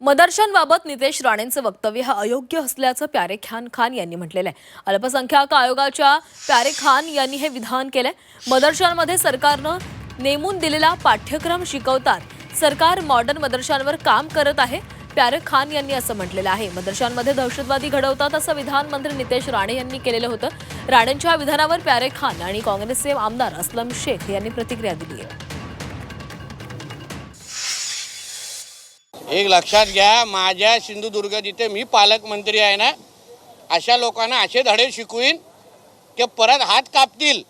मदरशांबाबत नितेश राणेंचं वक्तव्य हे अयोग्य असल्याचं प्यारे खान यांनी म्हटलेलं आहे। अल्पसंख्याक आयोगाच्या प्यारे खान यांनी हे विधान केलंय। मदरशांमध्ये सरकारनं नेमून दिलेला पाठ्यक्रम शिकवतात। सरकार मॉडर्न मदरशांवर काम करत आहे, प्यारे खान यांनी असं म्हटलेलं आहे। मदरशांमध्ये दहशतवादी घडवतात असं विधान मंत्री नितेश राणे यांनी केलेलं होतं। राणेंच्या विधानावर प्यारे खान आणि काँग्रेसचे आमदार असलम शेख यांनी प्रतिक्रिया दिली आहे। एक लक्षात घ्या, माझ्या सिंधुदुर्ग जिथे मी पालकमंत्री आहे ना, अशा लोकांना असे धडे शिकवीन की परत हात कापतील।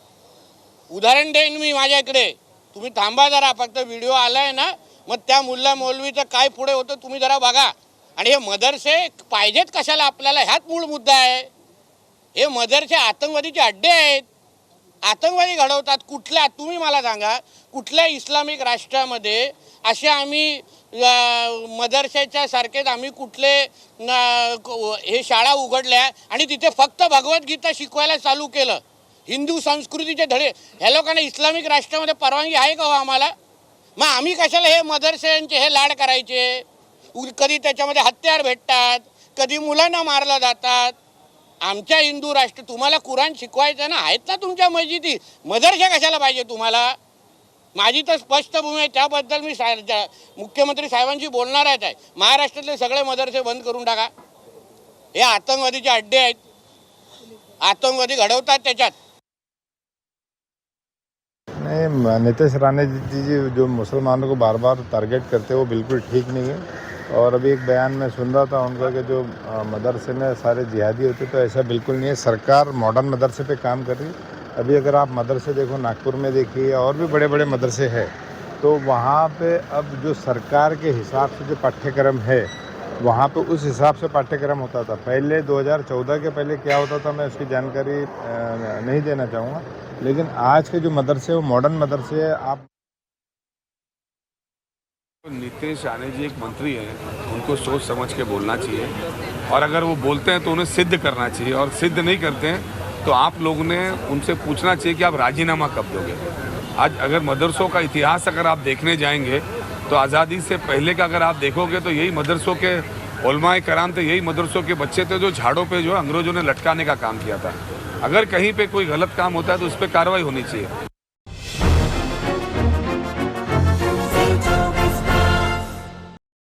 उदाहरण देईन मी माझ्याकडे, तुम्ही थांबा जरा, फक्त व्हिडिओ आलाय ना, मग त्या मुल्ला मौलवीचं काय पुढे होतं तुम्ही जरा बघा। आणि हे मदरसे पाहिजेत कशाला आपल्याला, ह्याच मूळ मुद्दा आहे। हे मदरसे आतंकवादीचे अड्डे आहेत, आतंकवादी घडवतात। कुठल्या, तुम्ही मला सांगा, कुठल्या इस्लामिक राष्ट्रामध्ये असे आम्ही मदरशाच्या सारखेच आम्ही कुठले हे शाळा उघडल्या आणि तिथे फक्त भगवद्गीता शिकवायला चालू केलं, हिंदू संस्कृतीचे धडे? ह्या लोकांना इस्लामिक राष्ट्रामध्ये परवानगी आहे का हो आम्हाला? मग आम्ही कशाला हे मदरशांचे हे लाड करायचे? कधी त्याच्यामध्ये हत्यार भेटतात, कधी मुलांना मारलं जातात। आमच्या हिंदू राष्ट्र, तुम्हाला कुराण शिकवायचं ना, आहेत ना तुमच्या मस्जिदी, मदरशा कशाला पाहिजे तुम्हाला? माझी तर स्पष्ट भूमी आहे, त्याबद्दल मी मुख्यमंत्री साहेबांशी बोलणार आहे। महाराष्ट्रातले सगळे मदरसे बंद करून टाका, हे आतंकवादीचे अड्डे आहेत, आतंकवादी घडवतात त्याच्यात। नहीं, नितेश राणे जी जो मुसलमानों को बार बार टारगेट करते हैं वो बिल्कुल ठीक नहीं है। और अभी एक बयान में सुन रहा था उनका कि जो मदरसे में सारे जिहादी होते, तो ऐसा बिल्कुल नहीं है। सरकार मॉडर्न मदरसे पे काम कर रही है। अभी अगर आप मदरसे देखो, नागपुर में देखिए, और भी बड़े बड़े मदरसे हैं, तो वहाँ पे अब जो सरकार के हिसाब से जो पाठ्यक्रम है, वहाँ पे उस हिसाब से पाठ्यक्रम होता था। पहले 2014 के पहले क्या होता था मैं उसकी जानकारी नहीं देना चाहूँगा, लेकिन आज के जो मदरसे वो मॉडर्न मदरसे है। आप नितेश राणे जी एक मंत्री हैं, उनको सोच समझ के बोलना चाहिए, और अगर वो बोलते हैं तो उन्हें सिद्ध करना चाहिए, और सिद्ध नहीं करते हैं तो आप लोगों ने उनसे पूछना चाहिए कि आप राजीनामा कब दोगे। आज अगर मदरसों का इतिहास अगर आप देखने जाएंगे तो आज़ादी से पहले का अगर आप देखोगे तो यही मदरसों के उलमाए कराम थे, यही मदरसों के बच्चे थे जो झाड़ों पे जो अंग्रेजों ने लटकाने का काम किया था। अगर कहीं पे कोई गलत काम होता है तो उस पर कार्रवाई होनी चाहिए।